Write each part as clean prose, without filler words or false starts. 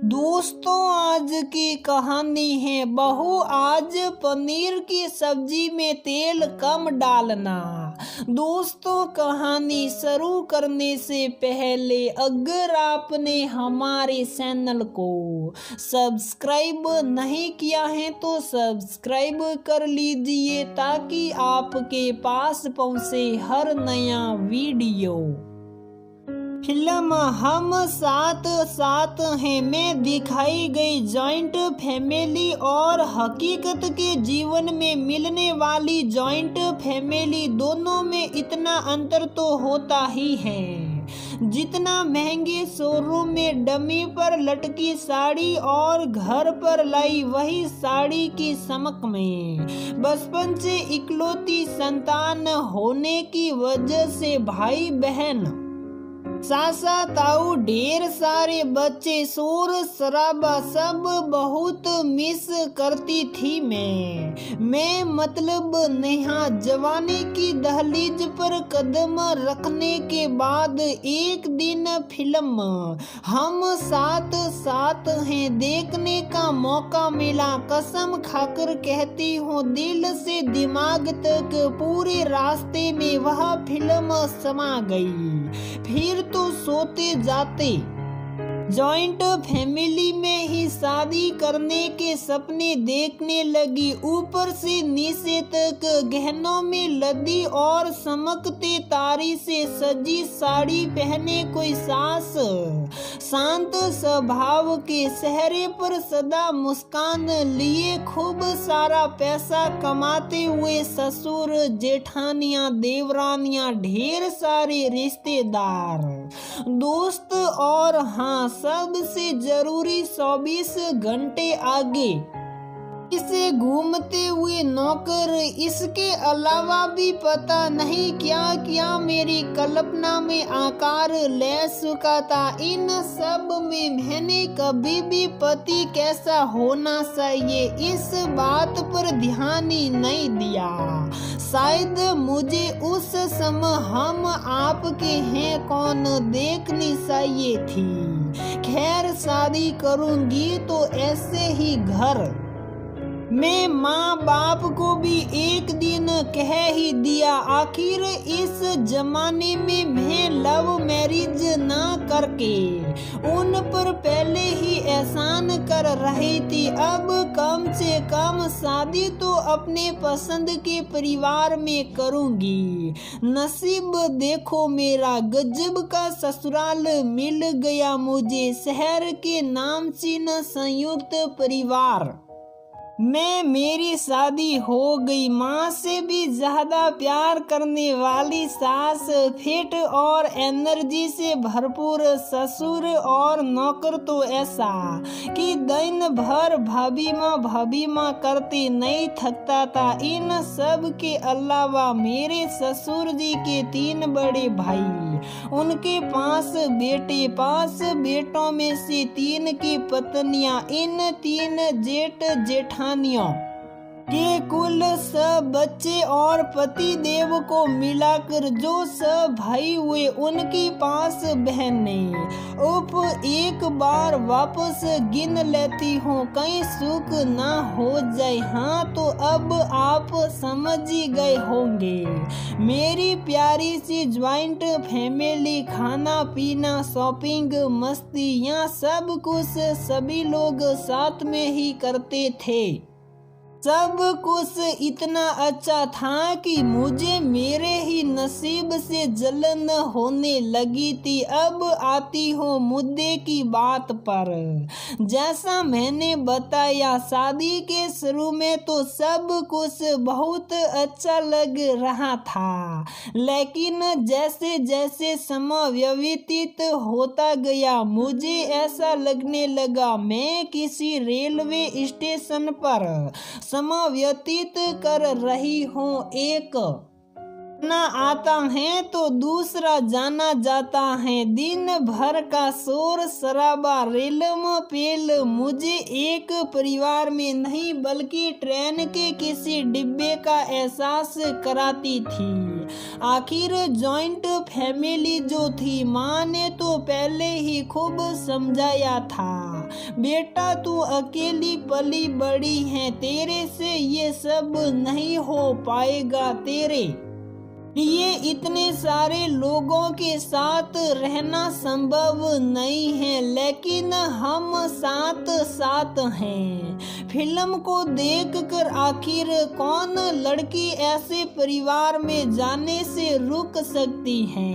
दोस्तों, आज की कहानी है बहू आज पनीर की सब्जी में तेल कम डालना। दोस्तों, कहानी शुरू करने से पहले अगर आपने हमारे चैनल को सब्सक्राइब नहीं किया है तो सब्सक्राइब कर लीजिए ताकि आपके पास पहुंचे हर नया वीडियो। फिल्म हम साथ साथ हैं में दिखाई गई जॉइंट फैमिली और हकीकत के जीवन में मिलने वाली जॉइंट फैमिली दोनों में इतना अंतर तो होता ही है। जितना महंगे शोरूम में डमी पर लटकी साड़ी और घर पर लाई वही साड़ी की चमक में बचपन से इकलौती संतान होने की वजह से भाई बहन सासा ताऊ ढेर सारे बच्चे शोर शराबा सब बहुत मिस करती थी। मैं मतलब नेहा जवानी की दहलीज पर कदम रखने के बाद एक दिन फिल्म हम साथ साथ हैं देखने का मौका मिला। कसम खाकर कहती हूँ दिल से दिमाग तक पूरे रास्ते में वह फिल्म समा गई। फिर तो सोते जाते जॉइंट फैमिली में ही शादी करने के सपने देखने लगी। ऊपर से नीचे तक गहनों में लदी और चमकते तारी से सजी साड़ी पहने कोई सास शांत स्वभाव के चेहरे पर सदा मुस्कान लिए खूब सारा पैसा कमाते हुए ससुर जेठानियां देवरानियां ढेर सारे रिश्तेदार दोस्त और हाँ सबसे जरूरी 24 घंटे आगे इसे घूमते हुए नौकर। इसके अलावा भी पता नहीं क्या क्या मेरी कल्पना में आकार ले चुका था। इन सब में मैंने कभी भी पति कैसा होना चाहिए इस बात पर ध्यान ही नहीं दिया। शायद मुझे उस समय हम आपके हैं कौन देखनी चाहिए थी। खैर शादी करूंगी तो ऐसे ही घर मैं माँ बाप को भी एक दिन कह ही दिया। आखिर इस जमाने में मैं लव मैरिज ना करके उन पर पहले ही एहसान कर रही थी। अब कम से कम शादी तो अपने पसंद के परिवार में करूंगी। नसीब देखो मेरा गजब का ससुराल मिल गया मुझे। शहर के नामचीन संयुक्त परिवार में मेरी शादी हो गई। माँ से भी ज्यादा प्यार करने वाली सास, फिट और एनर्जी से भरपूर ससुर और नौकर तो ऐसा कि दिन भर भाभी माँ करते नहीं थकता था। इन सब के अलावा मेरे ससुर जी के 3 बड़े भाई, उनके 5 बेटे, 5 बेटों में से 3 की पत्नियां, इन 3 जेठ जेठानियों के कुल 6 बच्चे और पति देव को मिलाकर जो 6 भाई हुए उनकी 5 बहनें। एक बार वापस गिन लेती हूँ कहीं सुख ना हो जाए। हाँ तो अब आप समझ ही गए होंगे मेरी प्यारी सी ज्वाइंट फैमिली। खाना पीना शॉपिंग मस्ती यहाँ सब कुछ सभी लोग साथ में ही करते थे। सब कुछ इतना अच्छा था कि मुझे मेरे ही नसीब से जलन होने लगी थी। अब आती हूँ मुद्दे की बात पर। जैसा मैंने बताया शादी के शुरू में तो सब कुछ बहुत अच्छा लग रहा था, लेकिन जैसे जैसे समय व्यतीत होता गया मुझे ऐसा लगने लगा मैं किसी रेलवे स्टेशन पर समय व्यतीत कर रही हूँ। एक ना आता है तो दूसरा जाना जाता है। दिन भर का शोर शराबा रेलम पेल मुझे एक परिवार में नहीं बल्कि ट्रेन के किसी डिब्बे का एहसास कराती थी। आखिर जॉइंट फैमिली जो थी, माँ ने तो पहले ही खूब समझाया था, बेटा तू अकेली पली बड़ी है, तेरे से ये सब नहीं हो पाएगा, तेरे ये इतने सारे लोगों के साथ रहना संभव नहीं है, लेकिन हम साथ साथ हैं। फिल्म को देखकर आखिर कौन लड़की ऐसे परिवार में जाने से रुक सकती है,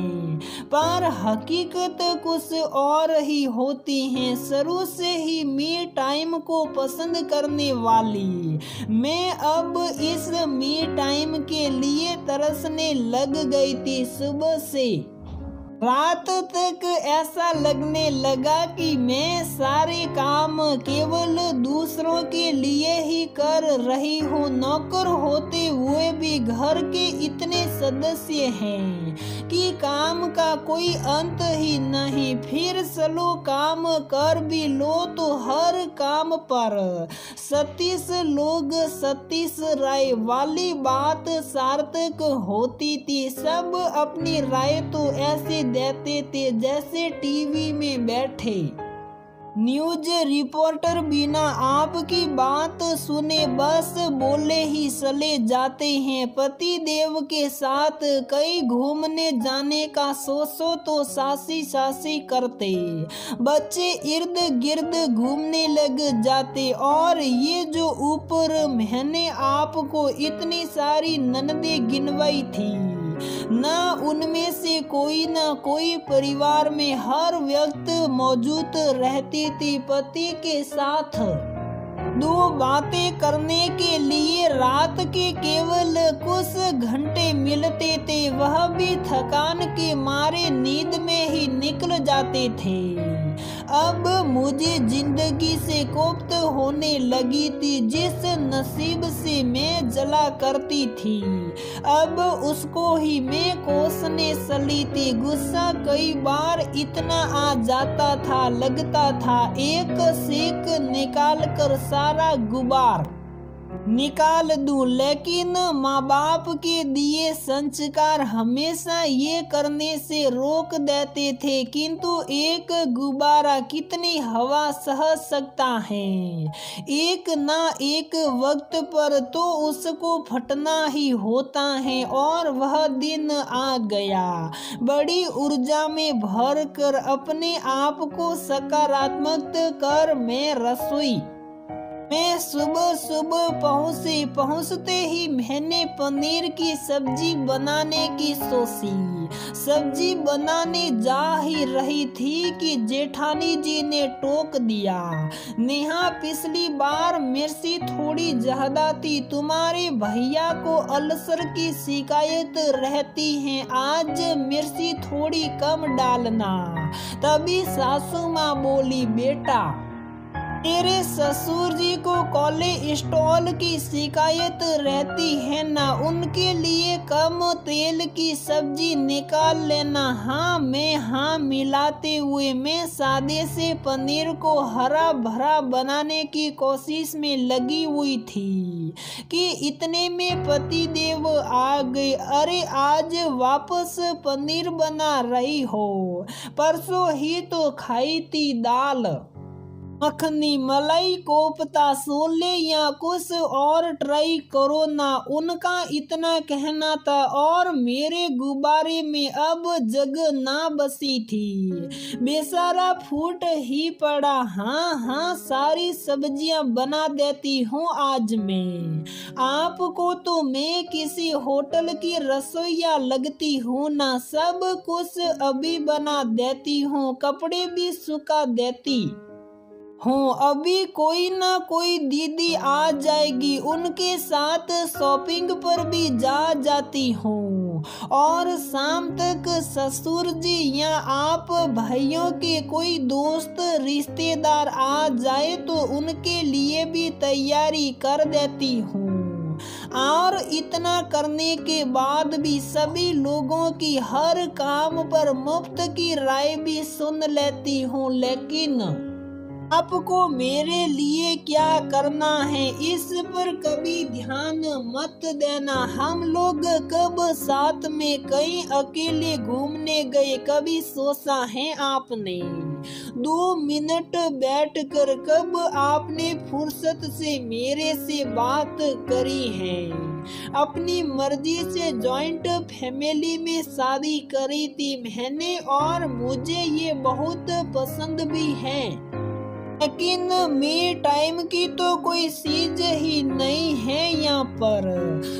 पर हकीकत कुछ और ही होती है। शुरू से ही मी टाइम को पसंद करने वाली मैं अब इस मी टाइम के लिए तरसने लग गई थी। सुबह से रात तक ऐसा लगने लगा कि मैं सारे काम केवल दूसरों के लिए ही कर रही हूँ। नौकर होते हुए भी घर के इतने सदस्य हैं कि काम का कोई अंत ही नहीं। फिर चलो काम कर भी लो तो हर काम पर 36 लोग 36 राय वाली बात सार्थक होती थी। सब अपनी राय तो ऐसे देते थे जैसे टीवी में बैठे न्यूज रिपोर्टर बिना आपकी बात सुने बस बोले ही चले जाते हैं। पति देव के साथ कहीं घूमने जाने का सोचो तो सासी सासी करते, बच्चे इर्द गिर्द घूमने लग जाते। और ये जो ऊपर मैंने आपको इतनी सारी ननदे गिनवाई थी, ना उनमें से कोई ना कोई परिवार में हर वक्त मौजूद रहती थी। पति के साथ दो बातें करने के लिए रात के केवल कुछ घंटे मिलते थे, वह भी थकान के मारे नींद में ही निकल जाते थे। अब मुझे जिंदगी से कोफ्त होने लगी थी। जिस नसीब से मैं जला करती थी, अब उसको ही मैं कोसने चली थी। गुस्सा कई बार इतना आ जाता था, लगता था एक सेक निकाल कर सारा गुबार निकाल दूं, लेकिन माँ बाप के दिए संस्कार हमेशा ये करने से रोक देते थे। किंतु एक गुब्बारा कितनी हवा सह सकता है, एक ना एक वक्त पर तो उसको फटना ही होता है। और वह दिन आ गया। बड़ी ऊर्जा में भर कर अपने आप को सकारात्मक कर मैं रसोई मैं सुबह पहुंचते ही मैंने पनीर की सब्जी बनाने की सोची। सब्जी बनाने जा ही रही थी कि जेठानी जी ने टोक दिया, नेहा पिछली बार मिर्ची थोड़ी ज्यादा थी, तुम्हारे भैया को अल्सर की शिकायत रहती है, आज मिर्ची थोड़ी कम डालना। तभी सासू माँ बोली, बेटा तेरे ससुर जी को कोलेस्ट्रॉल की शिकायत रहती है ना, उनके लिए कम तेल की सब्जी निकाल लेना। हाँ मैं हाँ मिलाते हुए मैं सादे से पनीर को हरा भरा बनाने की कोशिश में लगी हुई थी कि इतने में पति देव आ गए। अरे आज वापस पनीर बना रही हो, परसों ही तो खाई थी दाल मखनी, मलाई कोफ्ता, छोले या कुछ और ट्राई करो ना, उनका इतना कहना था। और मेरे गुब्बारे में अब जगह ना बची थी, बेचारा फूट ही पड़ा। हाँ सारी सब्जियां बना देती हूँ आज मैं, आपको तो मैं किसी होटल की रसोइया लगती हूँ ना, सब कुछ अभी बना देती हूँ, कपड़े भी सुखा देती हूँ। अभी कोई ना कोई दीदी आ जाएगी, उनके साथ शॉपिंग पर भी जाती हूँ। और शाम तक ससुर जी या आप भाइयों के कोई दोस्त रिश्तेदार आ जाए तो उनके लिए भी तैयारी कर देती हूँ। और इतना करने के बाद भी सभी लोगों की हर काम पर मुफ्त की राय भी सुन लेती हूँ, लेकिन आपको मेरे लिए क्या करना है इस पर कभी ध्यान मत देना। हम लोग कब साथ में कहीं अकेले घूमने गए, कभी सोचा है आपने? 2 मिनट बैठकर कब आपने फुर्सत से मेरे से बात करी है? अपनी मर्जी से जॉइंट फैमिली में शादी करी थी मैंने और मुझे ये बहुत पसंद भी है, लेकिन मी टाइम की तो कोई चीज ही नहीं है यहाँ पर।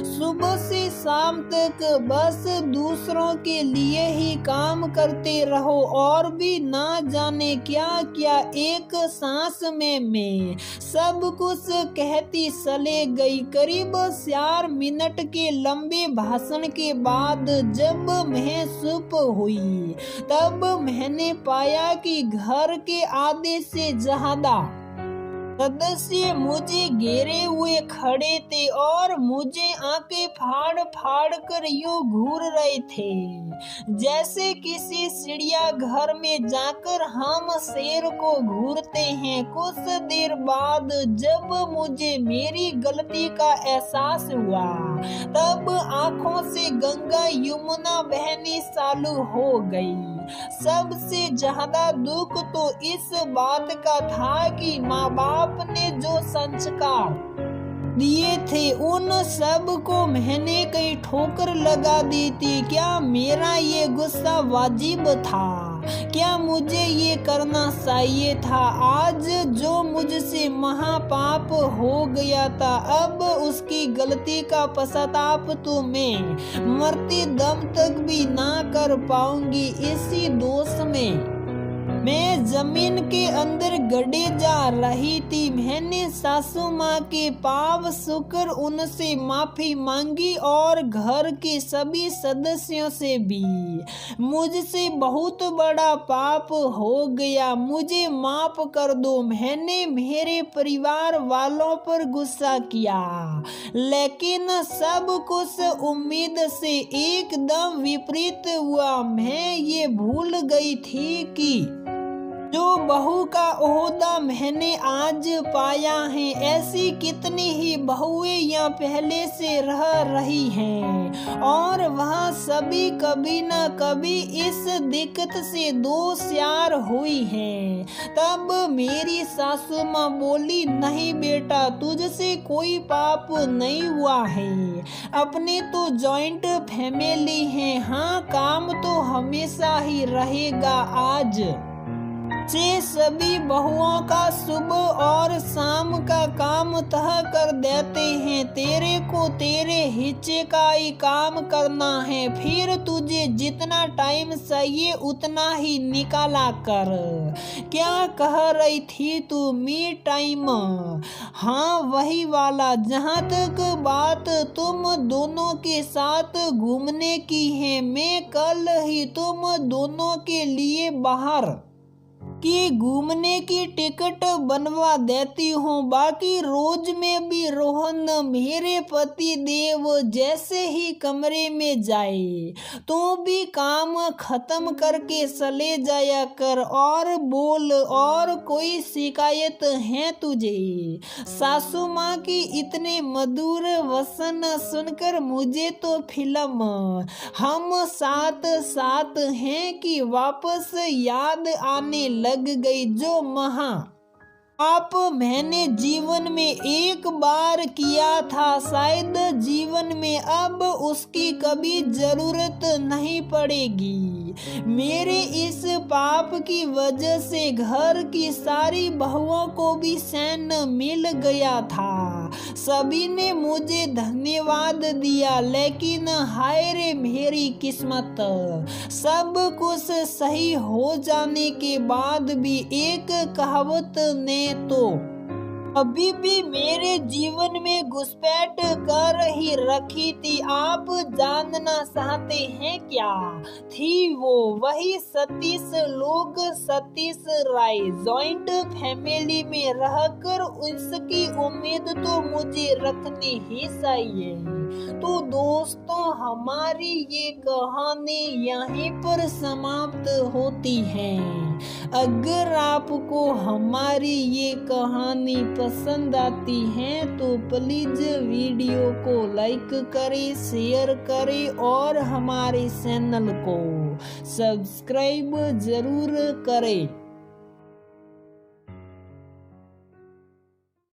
सुबह से शाम तक बस दूसरों के लिए ही काम करते रहो और भी ना जाने क्या क्या। एक सांस में मैं सब कुछ कहती चले गई। करीब 4 मिनट के लंबे भाषण के बाद जब मैं चुप हुई तब मैंने पाया कि घर के आधे से सदस्य मुझे घेरे हुए खड़े थे और मुझे आंखें फाड़ फाड़ कर यूं घूर रहे थे जैसे किसी चिड़ियाघर में जाकर हम शेर को घूरते हैं। कुछ देर बाद जब मुझे मेरी गलती का एहसास हुआ तब आंखों से गंगा यमुना बहनी चालू हो गई। सबसे ज्यादा दुख तो इस बात का था कि माँ बाप ने जो संस्कार दिए थे उन सब को मैंने कई ठोकर लगा दी थी। क्या मेरा ये गुस्सा वाजिब था? क्या मुझे ये करना चाहिए था? आज जो मुझसे महापाप हो गया था अब उसकी गलती का पश्चाताप तो मैं मरते दम तक भी ना कर पाऊंगी। इसी दोष में मैं जमीन के अंदर गड़े जा रही थी। मैंने सासू माँ के पाव छूकर उनसे माफी मांगी और घर के सभी सदस्यों से भी। मुझसे बहुत बड़ा पाप हो गया, मुझे माफ कर दो। मैंने मेरे परिवार वालों पर गुस्सा किया, लेकिन सब कुछ उम्मीद से एकदम विपरीत हुआ। मैं ये भूल गई थी कि जो बहू का ओहदा मैंने आज पाया है ऐसी कितनी ही बहुएं यहाँ पहले से रह रही हैं और वह सभी कभी न कभी इस दिक्कत से दो चार हुई हैं। तब मेरी सासू माँ बोली, नहीं बेटा, तुझसे कोई पाप नहीं हुआ है, अपनी तो जॉइंट फैमिली है। हाँ, काम तो हमेशा ही रहेगा। आज से सभी बहुओं का सुबह और शाम का काम तय कर देते हैं। तेरे को तेरे हिस्से का ही काम करना है, फिर तुझे जितना टाइम चाहिए उतना ही निकाला कर। क्या कह रही थी तू? Me time? हाँ, वही वाला। जहाँ तक बात तुम दोनों के साथ घूमने की है, मैं कल ही तुम दोनों के लिए बाहर कि घूमने की टिकट बनवा देती हूँ। बाकी रोज में भी रोहन मेरे पति देव जैसे ही कमरे में जाए तो भी काम खत्म करके चले जाया कर और बोल, और कोई शिकायत है तुझे? सासू माँ की इतने मधुर वचन सुनकर मुझे तो फिल्म हम साथ साथ हैं कि वापस याद आने लग गई। जो आप मैंने जीवन में एक बार किया था, शायद जीवन में अब उसकी कभी जरूरत नहीं पड़ेगी। मेरे इस पाप की वजह से घर की सारी बहुओं को भी चैन मिल गया था। सभी ने मुझे धन्यवाद दिया, लेकिन हाय रे मेरी किस्मत, सब कुछ सही हो जाने के बाद भी एक कहावत ने तो अभी भी मेरे जीवन में घुसपैठ कर ही रखी थी। आप जानना चाहते हैं क्या थी वो? वही सतीश लोग, सतीश राय। जॉइंट फैमिली में रहकर उसकी उम्मीद तो मुझे रखनी ही चाहिए। तो दोस्तों, हमारी ये कहानी यहीं पर समाप्त होती है। अगर आपको हमारी ये कहानी पसंद आती है तो प्लीज वीडियो को लाइक करें, शेयर करें और हमारे चैनल को सब्सक्राइब जरूर करें।